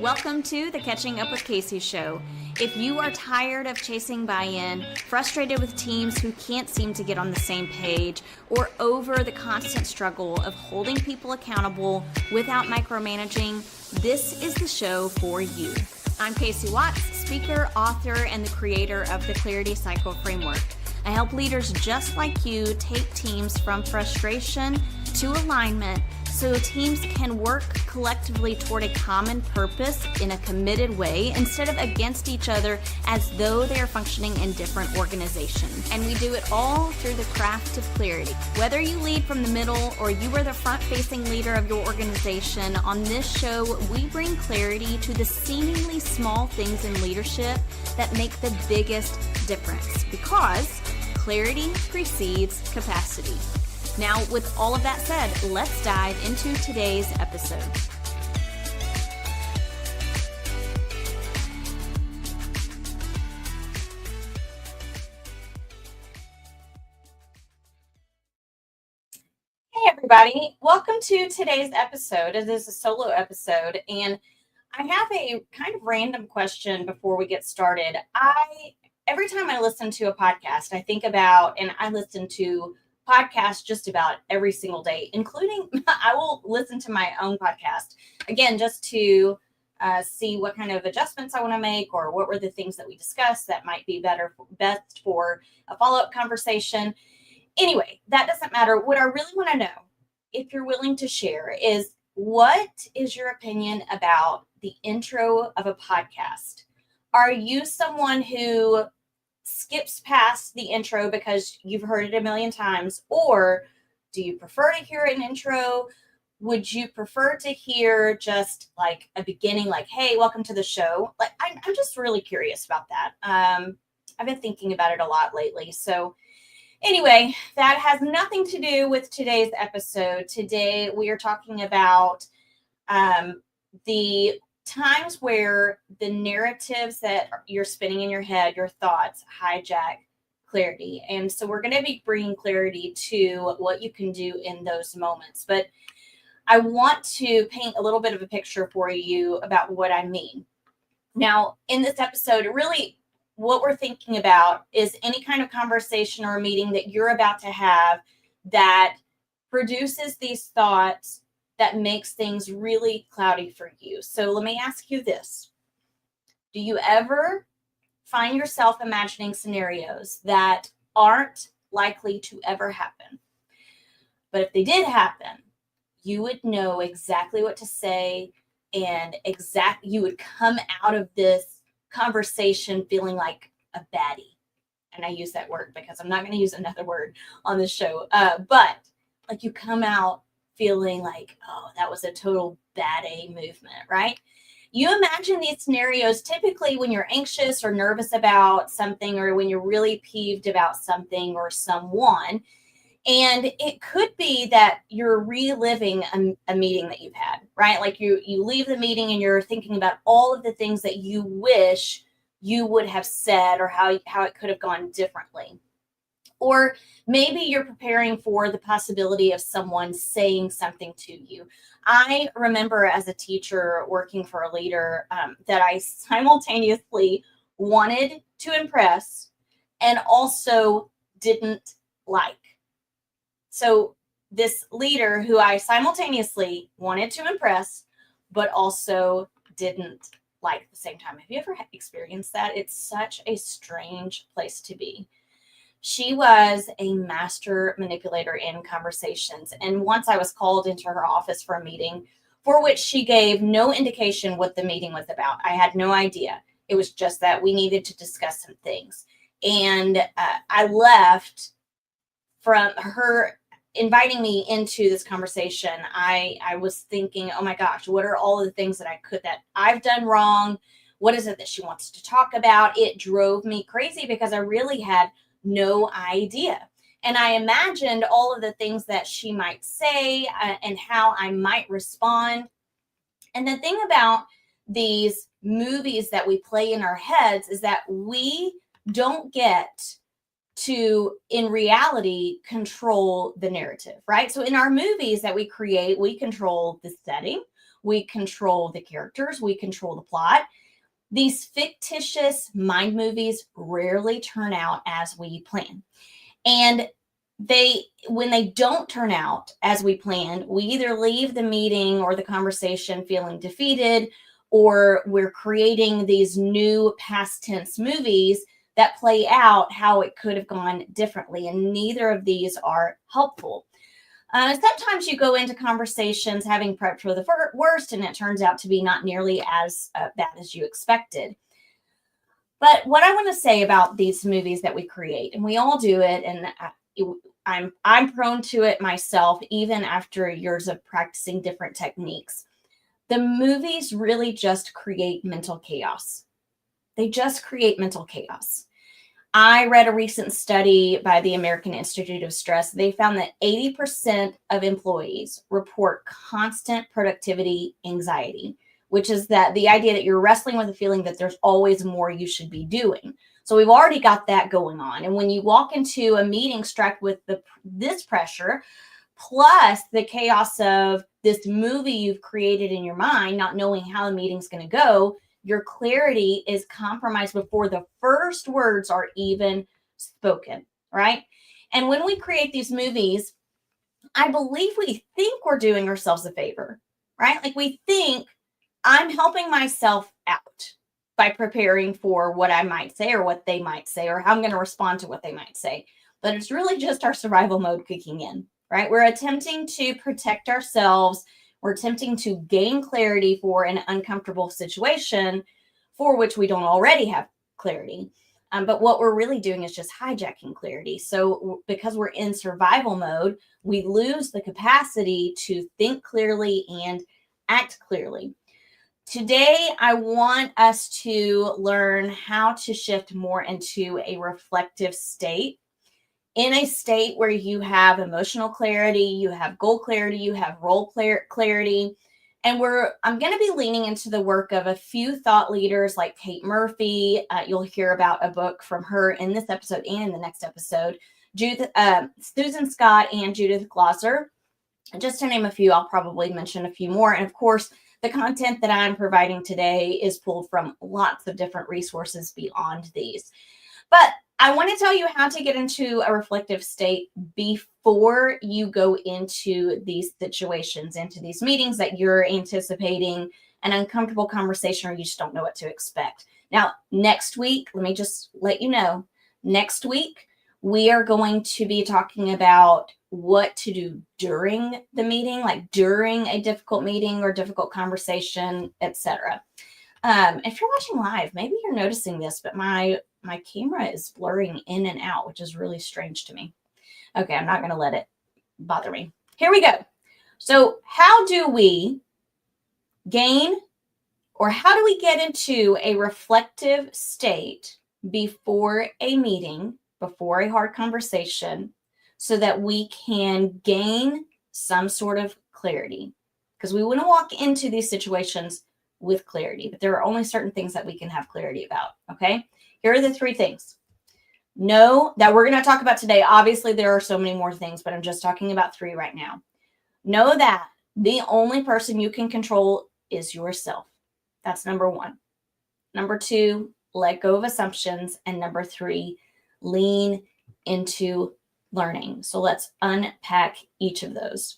Welcome to the Catching Up with Casey show. If you are tired of chasing buy-in, frustrated with teams who can't seem to get on the same page, or over the constant struggle of holding people accountable without micromanaging, this is the show for you. I'm Casey Watts, speaker, author, and the creator of the Clarity Cycle Framework. I help leaders just like you take teams from frustration to alignment so teams can work collectively toward a common purpose in a committed way instead of against each other as though they are functioning in different organizations. And we do it all through the craft of clarity. Whether you lead from the middle or you are the front-facing leader of your organization, on this show, we bring clarity to the seemingly small things in leadership that make the biggest difference, because clarity precedes capacity. Now, with all of that said, let's dive into today's episode. Hey everybody, welcome to today's episode. It is a solo episode, and I have a kind of random question before we get started. Every time I listen to a podcast, I think about, and I listen to podcasts just about every single day, including I will listen to my own podcast, again, just to see what kind of adjustments I want to make, or what were the things that we discussed that might be best for a follow-up conversation. Anyway, that doesn't matter. What I really want to know, if you're willing to share, is what is your opinion about the intro of a podcast? Are you someone who skips past the intro because you've heard it a million times, or do you prefer to hear an intro? Would you prefer to hear just like a beginning, like, hey, welcome to the show? Like, I'm just really curious about that. I've been thinking about it a lot lately. So anyway, that has nothing to do with today's episode. Today, we are talking about the times where the narratives that you're spinning in your head, your thoughts, hijack clarity. And so we're going to be bringing clarity to what you can do in those moments. But I want to paint a little bit of a picture for you about what I mean. Now, in this episode, really what we're thinking about is any kind of conversation or meeting that you're about to have that produces these thoughts that makes things really cloudy for you. So let me ask you this. Do you ever find yourself imagining scenarios that aren't likely to ever happen? But if they did happen, you would know exactly what to say, and you would come out of this conversation feeling like a baddie. And I use that word because I'm not going to use another word on this show. But like, you come out feeling like, oh, that was a total bad A movement, right? You imagine these scenarios typically when you're anxious or nervous about something, or when you're really peeved about something or someone. And it could be that you're reliving a meeting that you've had, right? Like you leave the meeting and you're thinking about all of the things that you wish you would have said, or how it could have gone differently. Or maybe you're preparing for the possibility of someone saying something to you. I remember as a teacher working for a leader that I simultaneously wanted to impress and also didn't like. So this leader who I simultaneously wanted to impress, but also didn't like at the same time. Have you ever experienced that? It's such a strange place to be. She was a master manipulator in conversations. And once I was called into her office for a meeting for which she gave no indication what the meeting was about. I had no idea. It was just that we needed to discuss some things. And I left from her inviting me into this conversation. I was thinking, oh my gosh, what are all of the things that I've done wrong? What is it that she wants to talk about? It drove me crazy because I really had no idea. And I imagined all of the things that she might say and how I might respond. And the thing about these movies that we play in our heads is that we don't get to, in reality, control the narrative, right? So in our movies that we create, we control the setting, we control the characters, we control the plot. These fictitious mind movies rarely turn out as we plan. And when they don't turn out as we planned, we either leave the meeting or the conversation feeling defeated, or we're creating these new past tense movies that play out how it could have gone differently. And neither of these are helpful. Sometimes you go into conversations having prepped for the worst, and it turns out to be not nearly as bad as you expected. But what I want to say about these movies that we create, and we all do it, and I'm prone to it myself, even after years of practicing different techniques. The movies really just create mental chaos. They just create mental chaos. I read a recent study by the American Institute of Stress. They found that 80% of employees report constant productivity anxiety, which is that the idea that you're wrestling with the feeling that there's always more you should be doing. So we've already got that going on. And when you walk into a meeting strapped with this pressure, plus the chaos of this movie you've created in your mind, not knowing how the meeting's going to go, your clarity is compromised before the first words are even spoken, right? And when we create these movies, I believe we think we're doing ourselves a favor, right? Like we think I'm helping myself out by preparing for what I might say or what they might say or how I'm going to respond to what they might say. But it's really just our survival mode kicking in, right? We're attempting to protect ourselves. We're attempting to gain clarity for an uncomfortable situation for which we don't already have clarity. But what we're really doing is just hijacking clarity. So because we're in survival mode, we lose the capacity to think clearly and act clearly. Today, I want us to learn how to shift more into a reflective state, in a state where you have emotional clarity, you have goal clarity, you have role clarity. And I'm going to be leaning into the work of a few thought leaders like Kate Murphy. You'll hear about a book from her in this episode and in the next episode. Susan Scott and Judith Glosser. Just to name a few, I'll probably mention a few more. And of course, the content that I'm providing today is pulled from lots of different resources beyond these. But I want to tell you how to get into a reflective state before you go into these situations, into these meetings that you're anticipating an uncomfortable conversation or you just don't know what to expect. Now, next week, let me just let you know, next week, we are going to be talking about what to do during the meeting, like during a difficult meeting or difficult conversation, etc. If you're watching live, maybe you're noticing this, but my camera is blurring in and out, which is really strange to me. Okay, I'm not going to let it bother me. Here we go. So how do we gain, or how do we get into a reflective state before a meeting, before a hard conversation, so that we can gain some sort of clarity? Because we want to walk into these situations with clarity, but there are only certain things that we can have clarity about, okay? Here are the 3 things. Know that we're going to talk about today. Obviously, there are so many more things, but I'm just talking about 3 right now. Know that the only person you can control is yourself. That's number 1. Number 2, let go of assumptions. And number 3, lean into learning. So let's unpack each of those.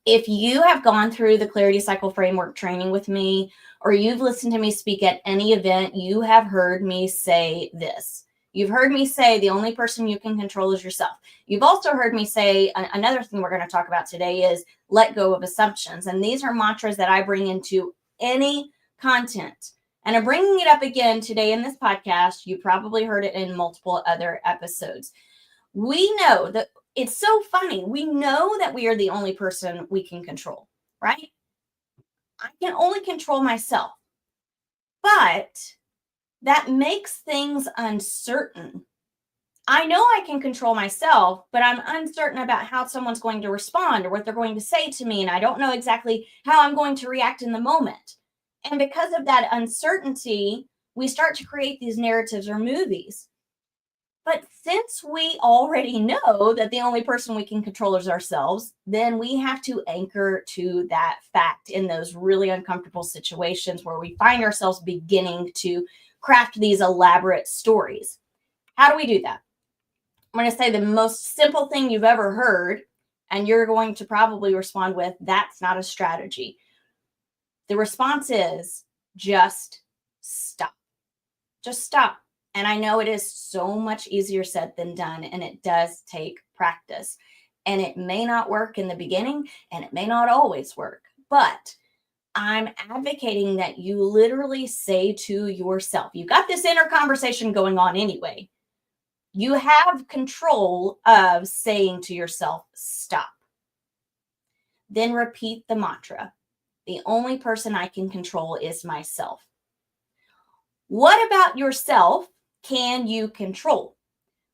If you have gone through the Clarity Cycle Framework training with me, or you've listened to me speak at any event, you have heard me say this. You've heard me say the only person you can control is yourself. You've also heard me say another thing we're going to talk about today is let go of assumptions. And these are mantras that I bring into any content. And I'm bringing it up again today in this podcast. You probably heard it in multiple other episodes. We know that it's so funny. We know that we are the only person we can control, right? I can only control myself, but that makes things uncertain. I know I can control myself, but I'm uncertain about how someone's going to respond or what they're going to say to me. And I don't know exactly how I'm going to react in the moment. And because of that uncertainty, we start to create these narratives or movies. But since we already know that the only person we can control is ourselves, then we have to anchor to that fact in those really uncomfortable situations where we find ourselves beginning to craft these elaborate stories. How do we do that? I'm going to say the most simple thing you've ever heard, and you're going to probably respond with, that's not a strategy. The response is just stop. Just stop. And I know it is so much easier said than done, and it does take practice. And it may not work in the beginning, and it may not always work, but I'm advocating that you literally say to yourself, you've got this inner conversation going on anyway. You have control of saying to yourself, stop. Then repeat the mantra. The only person I can control is myself. What about yourself can you control?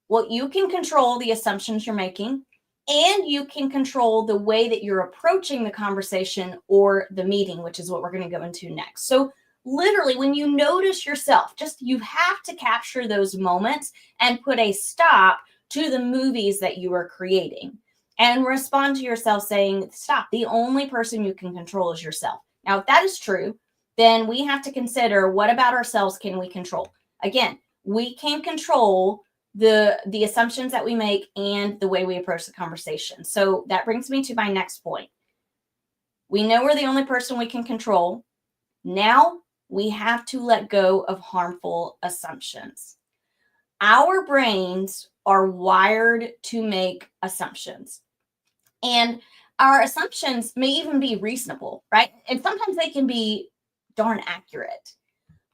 Well, you can control the assumptions you're making, and you can control the way that you're approaching the conversation or the meeting, which is what we're going to go into next. So literally, when you notice yourself, just you have to capture those moments and put a stop to the movies that you are creating and respond to yourself saying, stop. The only person you can control is yourself. Now, if that is true, then we have to consider, what about ourselves can we control? Again, we can control the assumptions that we make and the way we approach the conversation. So that brings me to my next point. We know we're the only person we can control. Now we have to let go of harmful assumptions. Our brains are wired to make assumptions, and our assumptions may even be reasonable, right? And sometimes they can be darn accurate.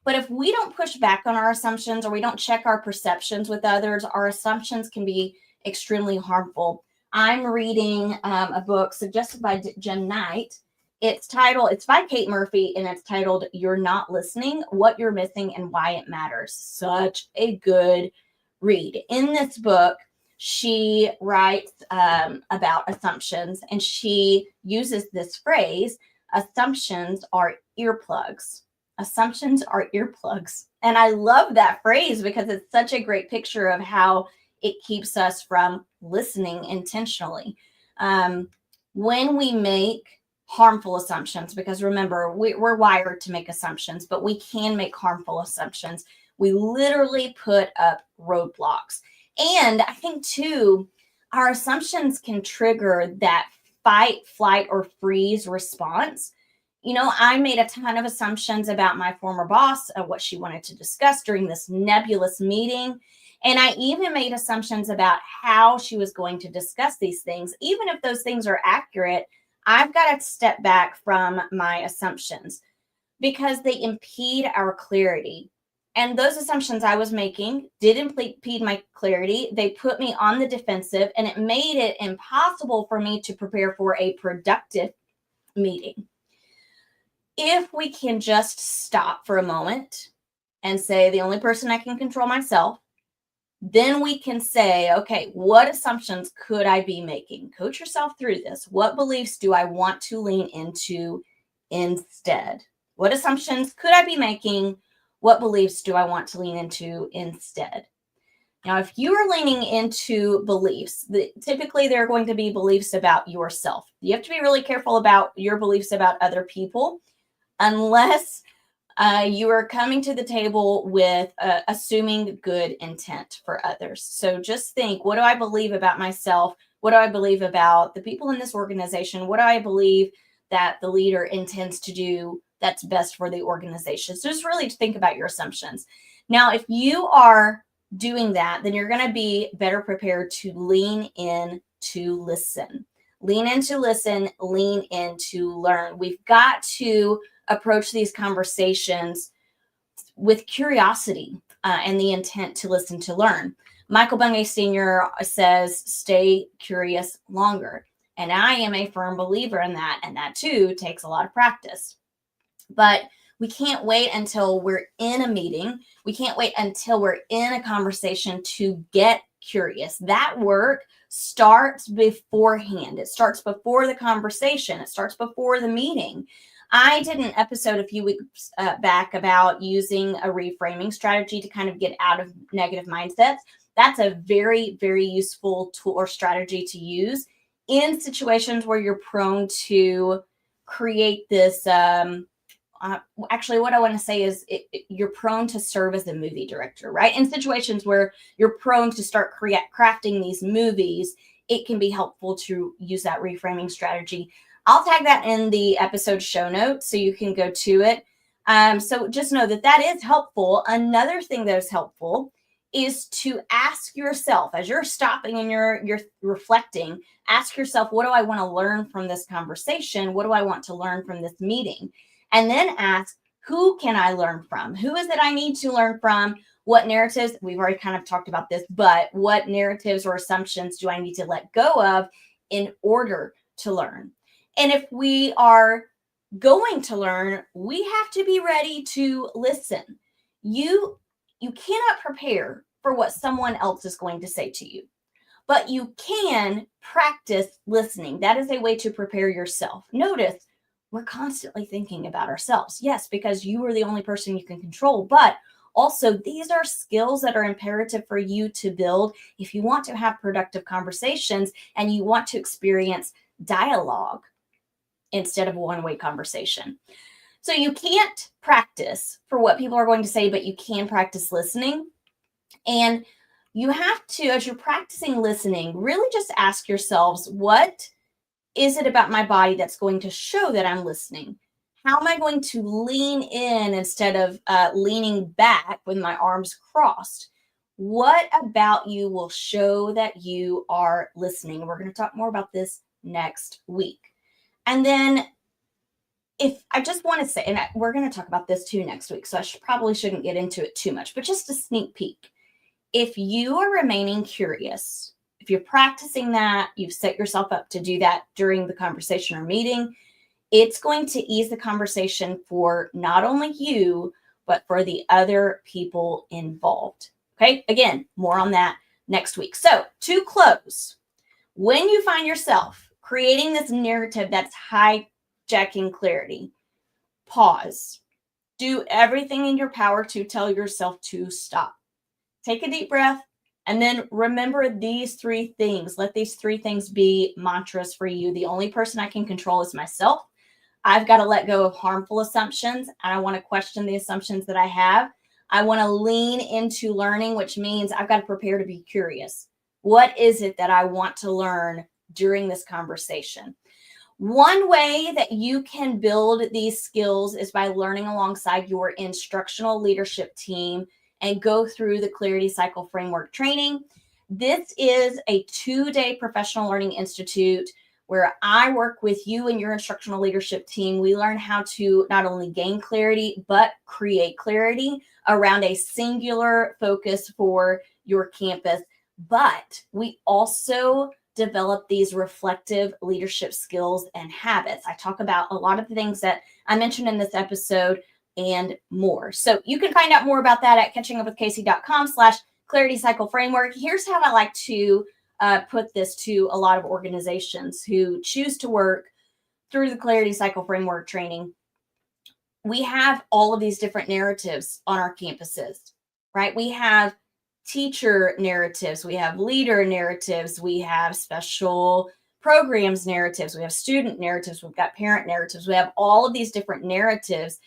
But if we don't push back on our assumptions, or we don't check our perceptions with others, our assumptions can be extremely harmful. I'm reading a book suggested by Jim Knight. It's by Kate Murphy, and it's titled You're Not Listening, What You're Missing and Why It Matters. Such a good read. In this book, she writes about assumptions, and she uses this phrase, assumptions are earplugs. Assumptions are earplugs. And I love that phrase because it's such a great picture of how it keeps us from listening intentionally. When we make harmful assumptions, because remember, we're wired to make assumptions, but we can make harmful assumptions. We literally put up roadblocks. And I think, too, our assumptions can trigger that fight, flight, or freeze response. You know, I made a ton of assumptions about my former boss, what she wanted to discuss during this nebulous meeting. And I even made assumptions about how she was going to discuss these things. Even if those things are accurate, I've got to step back from my assumptions because they impede our clarity. And those assumptions I was making did impede my clarity. They put me on the defensive, and it made it impossible for me to prepare for a productive meeting. If we can just stop for a moment and say, the only person I can control myself, then we can say, okay, what assumptions could I be making? Coach yourself through this. What beliefs do I want to lean into instead? What assumptions could I be making? What beliefs do I want to lean into instead? Now, if you are leaning into beliefs, typically there are going to be beliefs about yourself. You have to be really careful about your beliefs about other people, unless you are coming to the table with assuming good intent for others. So just think, what do I believe about myself? What do I believe about the people in this organization? What do I believe that the leader intends to do that's best for the organization? So just really think about your assumptions. Now, if you are doing that, then you're going to be better prepared to lean in to listen. Lean in to listen, lean in to learn. We've got to approach these conversations with curiosity and the intent to listen to learn. Michael Bungay Sr. says, stay curious longer. And I am a firm believer in that. And that too takes a lot of practice. But we can't wait until we're in a meeting. We can't wait until we're in a conversation to get curious. That work starts beforehand. It starts before the conversation. It starts before the meeting. I did an episode a few weeks back about using a reframing strategy to kind of get out of negative mindsets. That's a very, very useful tool or strategy to use in situations where you're prone to create this. Actually, what I want to say is you're prone to serve as a movie director, right? In situations where you're prone to start crafting these movies, it can be helpful to use that reframing strategy. I'll tag that in the episode show notes so you can go to it. So just know that that is helpful. Another thing that is helpful is to ask yourself, as you're stopping and you're reflecting, ask yourself, what do I want to learn from this conversation? What do I want to learn from this meeting? And then ask, who can I learn from? Who is it I need to learn from? What narratives, we've already kind of talked about this, but what narratives or assumptions do I need to let go of in order to learn? And if we are going to learn, we have to be ready to listen. You cannot prepare for what someone else is going to say to you, but you can practice listening. That is a way to prepare yourself. Notice we're constantly thinking about ourselves. Yes, because you are the only person you can control, but also these are skills that are imperative for you to build if you want to have productive conversations and you want to experience dialogue instead of a one-way conversation. So you can't practice for what people are going to say, but you can practice listening. And you have to, as you're practicing listening, really just ask yourselves, what is it about my body that's going to show that I'm listening? How am I going to lean in instead of leaning back with my arms crossed? What about you will show that you are listening? We're going to talk more about this next week. And then if I just want to say, and we're going to talk about this too next week, so I probably shouldn't get into it too much, but just a sneak peek. If you are remaining curious, if you're practicing that, you've set yourself up to do that during the conversation or meeting, it's going to ease the conversation for not only you, but for the other people involved. Okay, again, more on that next week. So to close, when you find yourself creating this narrative that's hijacking clarity, pause. Do everything in your power to tell yourself to stop. Take a deep breath and then remember these three things. Let these three things be mantras for you. The only person I can control is myself. I've got to let go of harmful assumptions. I want to question the assumptions that I have. I want to lean into learning, which means I've got to prepare to be curious. What is it that I want to learn during this conversation? One way that you can build these skills is by learning alongside your instructional leadership team and go through the Clarity Cycle Framework training. This is a 2-day professional learning institute where I work with you and your instructional leadership team. We learn how to not only gain clarity, but create clarity around a singular focus for your campus. But we also develop these reflective leadership skills and habits. I talk about a lot of the things that I mentioned in this episode and more. So you can find out more about that at catchingupwithcasey.com/clarity cycle framework. Here's how I like to put this to a lot of organizations who choose to work through the Clarity Cycle Framework training. We have all of these different narratives on our campuses, right? We have teacher narratives, we have leader narratives, we have special programs narratives, we have student narratives, we've got parent narratives, we have all of these different narratives,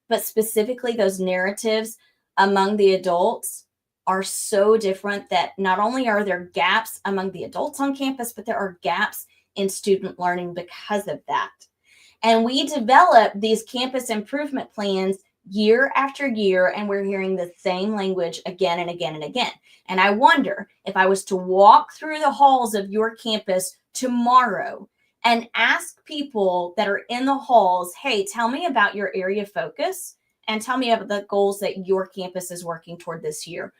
but specifically those narratives among the adults are so different that not only are there gaps among the adults on campus, but there are gaps in student learning because of that. And we develop these campus improvement plans year after year, and we're hearing the same language again and again and again. And I wonder if I was to walk through the halls of your campus tomorrow and ask people that are in the halls, hey, tell me about your area of focus and tell me about the goals that your campus is working toward this year.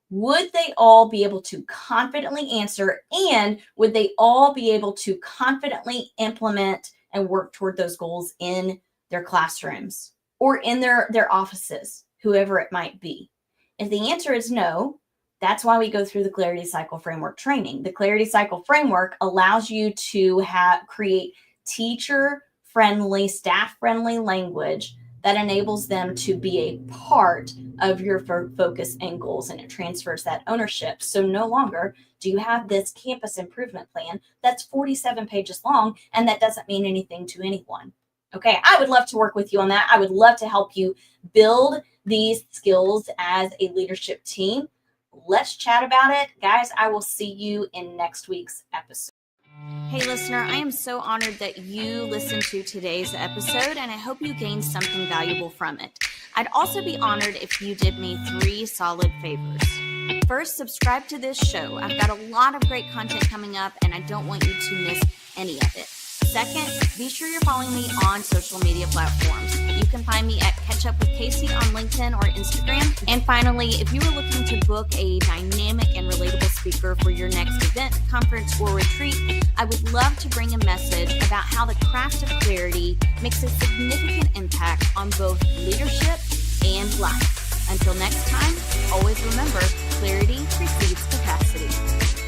Would they all be able to confidently answer, and would they all be able to confidently implement and work toward those goals in their classrooms or in their offices, whoever it might be? If the answer is no, that's why we go through the Clarity Cycle Framework training. The Clarity Cycle Framework allows you to create teacher-friendly, staff-friendly language that enables them to be a part of your focus and goals, and it transfers that ownership. So no longer do you have this campus improvement plan that's 47 pages long and that doesn't mean anything to anyone. Okay, I would love to work with you on that. I would love to help you build these skills as a leadership team. Let's chat about it. Guys, I will see you in next week's episode. Hey, listener, I am so honored that you listened to today's episode, and I hope you gained something valuable from it. I'd also be honored if you did me 3 solid favors. First, subscribe to this show. I've got a lot of great content coming up, and I don't want you to miss any of it. Second, be sure you're following me on social media platforms. You can find me at Catch Up with Casey on LinkedIn or Instagram. And finally, if you are looking to book a dynamic and relatable speaker for your next event, conference, or retreat, I would love to bring a message about how the craft of clarity makes a significant impact on both leadership and life. Until next time, always remember, clarity precedes capacity.